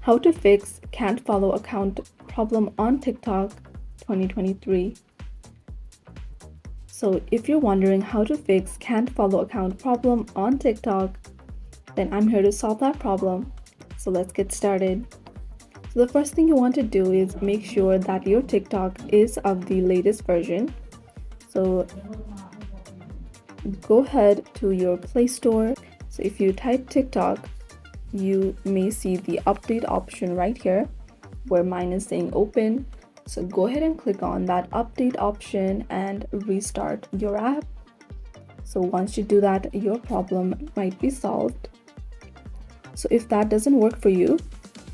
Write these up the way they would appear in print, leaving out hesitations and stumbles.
How to fix can't follow account problem on TikTok 2023. So if you're wondering how to fix can't follow account problem on TikTok, then I'm here to solve that problem. So let's get started. So the first thing you want to do is make sure that your TikTok is of the latest version. So go ahead to your Play Store. So if you type TikTok, you may see the update option right here where mine is saying open. So go ahead and click on that update option and restart your app. So once you do that, your problem might be solved. So if that doesn't work for you,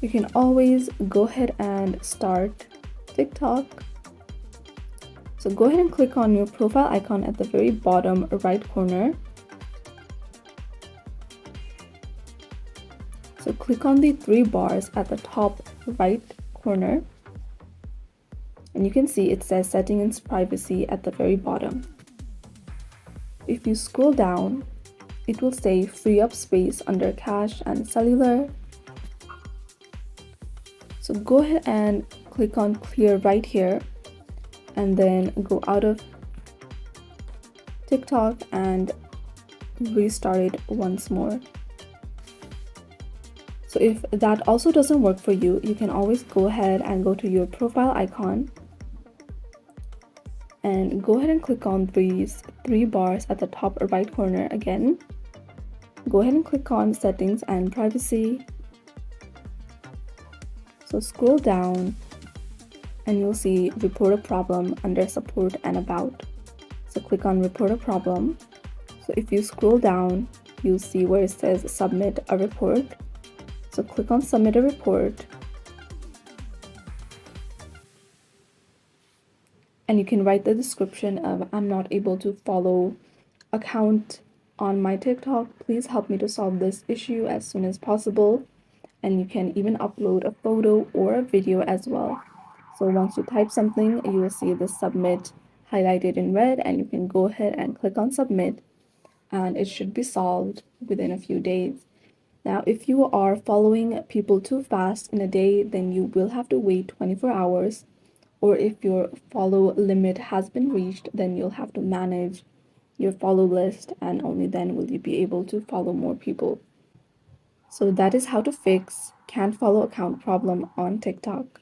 you can always go ahead and start TikTok. So go ahead and click on your profile icon at the very bottom right corner. So click on the three bars at the top right corner. And you can see it says settings and privacy at the very bottom. If you scroll down, it will say free up space under cache and cellular. So go ahead and click on clear right here and then go out of TikTok and restart it once more. So if that also doesn't work for you, you can always go ahead and go to your profile icon and go ahead and click on these three bars at the top right corner again. Go ahead and click on settings and privacy. So scroll down and you'll see report a problem under support and about. So click on report a problem. So if you scroll down, you'll see where it says submit a report. So click on submit a report. And you can write the description of I'm not able to follow account on my TikTok. Please help me to solve this issue as soon as possible. And you can even upload a photo or a video as well. So once you type something, you will see the submit highlighted in red and you can go ahead and click on submit and it should be solved within a few days. Now, if you are following people too fast in a day, then you will have to wait 24 hours. Or if your follow limit has been reached, then you'll have to manage your follow list and only then will you be able to follow more people. So that is how to fix can't follow account problem on TikTok.